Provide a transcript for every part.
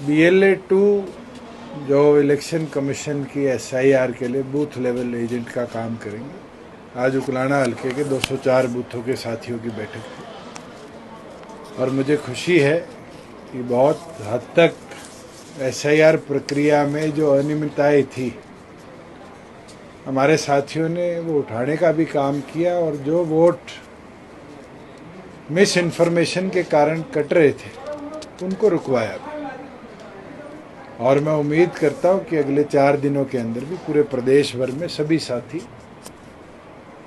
BLA-2 जो election commission की SIR के लिए बूथ लेवल एजेंट का काम करेंगे। आज उकलाना हल्के के 204 बूथों के साथियों की बैठक थी और मुझे खुशी है कि बहुत हद तक SIR प्रक्रिया में जो अनियमितताएं थी हमारे साथियों ने वो उठाने का भी काम किया और जो वोट मिस इन्फॉर्मेशन के कारण कट रहे थे उनको रुकवाया भी। और मैं उम्मीद करता हूं कि अगले 4 दिनों के अंदर भी पूरे प्रदेश भर में सभी साथी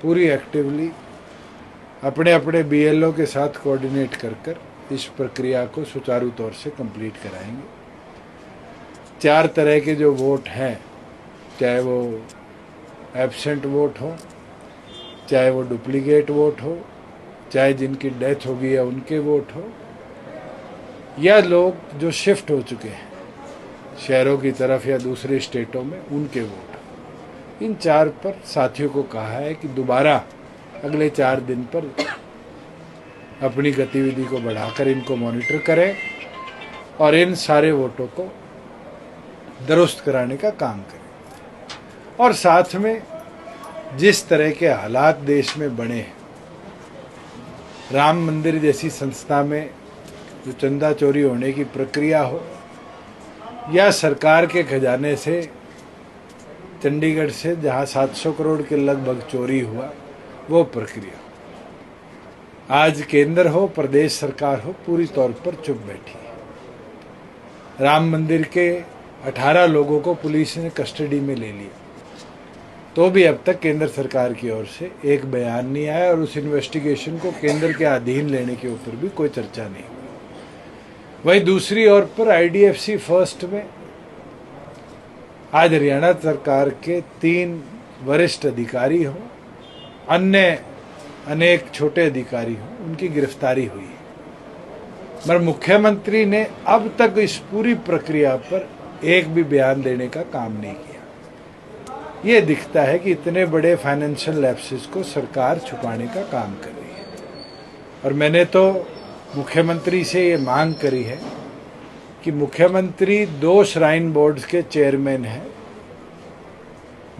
पूरी एक्टिवली अपने अपने BLO के साथ कोऑर्डिनेट कर इस प्रक्रिया को सुचारू तौर से कंप्लीट कराएंगे। 4 तरह के जो वोट हैं, चाहे वो एब्सेंट वोट हो, चाहे वो डुप्लीकेट वोट हो, चाहे जिनकी डेथ होगी या उनके वोट हो, या लोग जो शिफ्ट हो चुके हैं शहरों की तरफ या दूसरे स्टेटों में उनके वोट, इन 4 पर साथियों को कहा है कि दोबारा अगले 4 दिन पर अपनी गतिविधि को बढ़ाकर इनको मॉनिटर करें और इन सारे वोटों को दुरुस्त कराने का काम करें। और साथ में जिस तरह के हालात देश में बने हैं, राम मंदिर जैसी संस्था में जो चंदा चोरी होने की प्रक्रिया हो या सरकार के खजाने से चंडीगढ़ से जहां 700 करोड़ के लगभग चोरी हुआ वो प्रक्रिया, आज केंद्र हो प्रदेश सरकार हो पूरी तौर पर चुप बैठी है। राम मंदिर के 18 लोगों को पुलिस ने कस्टडी में ले लिया तो भी अब तक केंद्र सरकार की ओर से एक बयान नहीं आया और उस इन्वेस्टिगेशन को केंद्र के अधीन लेने के ऊपर भी कोई चर्चा नहीं हुई। वहीं दूसरी ओर पर IDFC फर्स्ट में आज हरियाणा सरकार के 3 वरिष्ठ अधिकारी हों, अन्य अनेक छोटे अधिकारी हों, उनकी गिरफ्तारी हुई है। मगर मुख्यमंत्री ने अब तक इस पूरी प्रक्रिया पर एक भी बयान देने का काम नहीं किया। ये दिखता है कि इतने बड़े फाइनेंशियल लैप्सेस को सरकार छुपाने का काम कर रही है। और मैंने तो मुख्यमंत्री से ये मांग करी है कि मुख्यमंत्री 2 श्राइन बोर्ड्स के चेयरमैन हैं,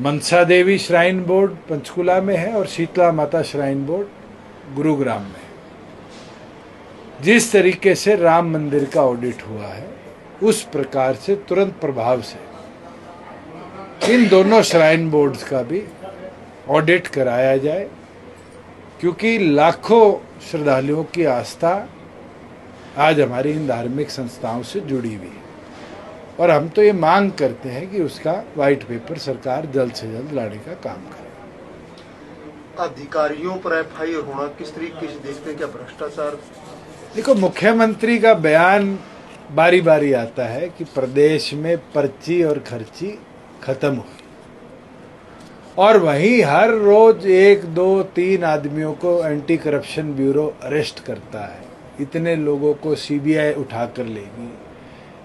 मनसा देवी श्राइन बोर्ड पंचकुला में है और शीतला माता श्राइन बोर्ड गुरुग्राम में है। जिस तरीके से राम मंदिर का ऑडिट हुआ है उस प्रकार से तुरंत प्रभाव से इन दोनों श्राइन बोर्ड्स का भी ऑडिट कराया जाए, क्योंकि लाखों श्रद्धालुओं की आस्था आज हमारी इन धार्मिक संस्थाओं से जुड़ी हुई है और हम तो ये मांग करते हैं कि उसका व्हाइट पेपर सरकार जल्द से जल्द लाने का काम करे। अधिकारियों पर FIR होना किस तरीके से देखते हैं? क्या भ्रष्टाचार? देखो, मुख्यमंत्री का बयान बारी बारी आता है कि प्रदेश में पर्ची और खर्ची खत्म हुई और वहीं हर रोज 1, 2, 3 आदमियों को एंटी करप्शन ब्यूरो अरेस्ट करता है। इतने लोगों को CBI उठा कर लेगी,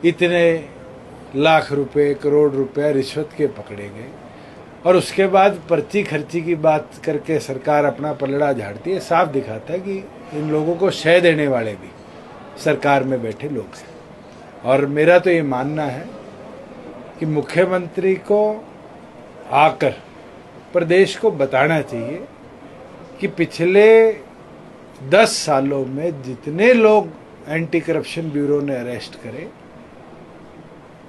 इतने लाख रुपए करोड़ रुपए रिश्वत के पकड़े गए और उसके बाद पर्ची खर्ची की बात करके सरकार अपना पलड़ा झाड़ती है। साफ दिखाता है कि इन लोगों को शय देने वाले भी सरकार में बैठे लोग हैं। और मेरा तो ये मानना है कि मुख्यमंत्री को आकर प्रदेश को बताना चाहिए कि पिछले 10 सालों में जितने लोग एंटी करप्शन ब्यूरो ने अरेस्ट करे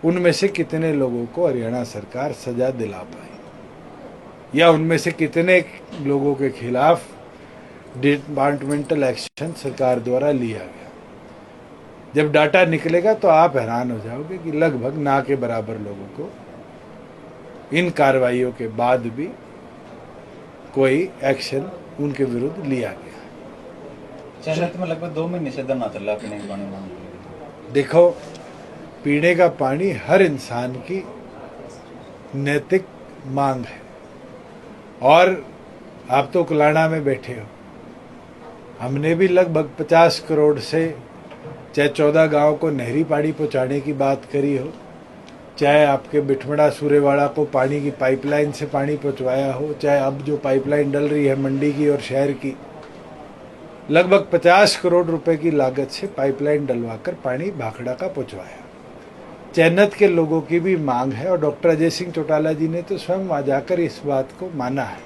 उनमें से कितने लोगों को हरियाणा सरकार सजा दिला पाई या उनमें से कितने लोगों के खिलाफ डिपार्टमेंटल एक्शन सरकार द्वारा लिया गया। जब डाटा निकलेगा तो आप हैरान हो जाओगे कि लगभग ना के बराबर लोगों को इन कार्रवाइयों के बाद भी कोई एक्शन उनके विरुद्ध लिया गया। चैनत में लगभग 2 महीने से धरना चल रहा है पीने के पानी मांग। देखो, पीने का पानी हर इंसान की नैतिक मांग है और आप तो कुलाना में बैठे हो, हमने भी लगभग 50 करोड़ से चाहे 14 गांव को नहरी पानी पहुंचाने की बात करी हो, चाहे आपके बिठमड़ा सूरेवाड़ा को पानी की पाइपलाइन से पानी पहुंचवाया हो, चाहे अब जो पाइपलाइन डल रही है मंडी की और शहर की, लगभग 50 करोड़ रुपए की लागत से पाइपलाइन डलवाकर पानी भाखड़ा का पहुंचवाया। चैनत के लोगों की भी मांग है और डॉक्टर अजय सिंह चौटाला जी ने तो स्वयं वहाँ जाकर इस बात को माना है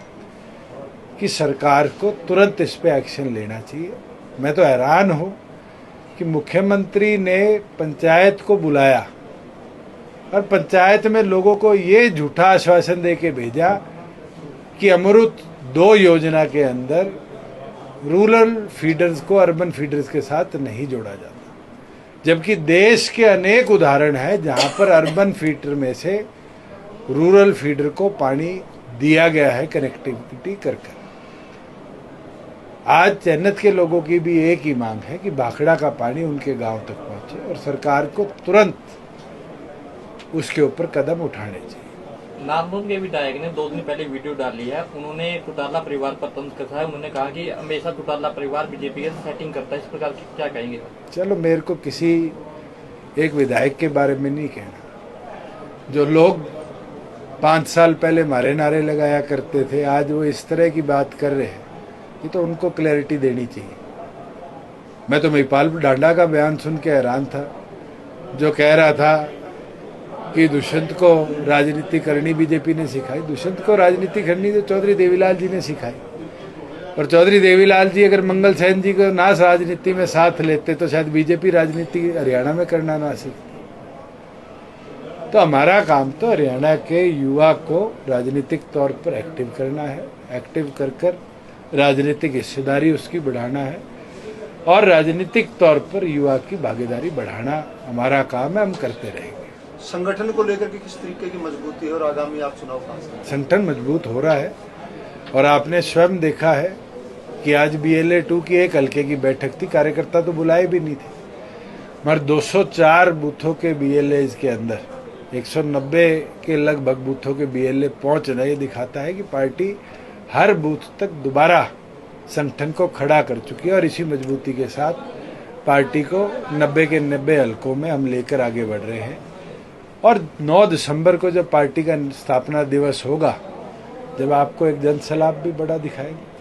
कि सरकार को तुरंत इस पे एक्शन लेना चाहिए। मैं तो हैरान हूँ कि मुख्यमंत्री ने पंचायत को बुलाया और पंचायत में लोगों को ये झूठा आश्वासन दे के भेजा कि अमृत 2 योजना के अंदर रूरल फीडर्स को अर्बन फीडर्स के साथ नहीं जोड़ा जाता, जबकि देश के अनेक उदाहरण हैं जहां पर अर्बन फीडर में से रूरल फीडर को पानी दिया गया है कनेक्टिविटी कर। आज चैनत के लोगों की भी एक ही मांग है कि भाखड़ा का पानी उनके गांव तक पहुंचे और सरकार को तुरंत उसके ऊपर कदम उठाने चाहिए। नामदोन के विधायक ने 2 दिन पहले वीडियो डाली है, उन्होंने चौटाला परिवार पर तंज कसा है। उन्होंने कहा कि हमेशा चौटाला परिवार बीजेपी के सेटिंग करता है, इस प्रकार की क्या कहेंगे? चलो, मेरे को किसी एक विधायक के बारे में नहीं कहना। जो लोग 5 साल पहले मारे नारे लगाया करते थे, आज वो इस तरह की बात कर रहे हैं, ये तो उनको क्लैरिटी देनी चाहिए। मैं तो महिपाल डांडा का बयान सुन के हैरान था, जो कह रहा था कि दुष्यंत को राजनीति करनी बीजेपी ने सिखाई। दुष्यंत को राजनीति करनी तो चौधरी देवीलाल जी ने सिखाई, और चौधरी देवीलाल जी अगर मंगल सेन जी को ना राजनीति में साथ लेते तो शायद बीजेपी राजनीति हरियाणा में करना ना सीखती। तो हमारा काम तो हरियाणा के युवा को राजनीतिक तौर पर एक्टिव करना है, एक्टिव कर कर राजनीतिक हिस्सेदारी उसकी बढ़ाना है और राजनीतिक तौर पर युवा की भागीदारी बढ़ाना हमारा काम है, हम करते रहेंगे। संगठन को लेकर के किस तरीके की मजबूती है और आगामी आप चुनाव कहां से? संगठन मजबूत हो रहा है और आपने स्वयं देखा है कि आज BLA-2 की एक हल्के की बैठक थी, कार्यकर्ता तो बुलाए भी नहीं थे, मगर 204 बूथों के BLAs के अंदर 190 के लगभग बूथों के BLA पहुंच रहे। ये दिखाता है कि पार्टी हर बूथ तक दोबारा संगठन को खड़ा कर चुकी है और इसी मजबूती के साथ पार्टी को 90 के 90 हलकों में हम लेकर आगे बढ़ रहे हैं। और 9 दिसंबर को जब पार्टी का स्थापना दिवस होगा, जब आपको एक जनसलाप भी बड़ा दिखाएंगे।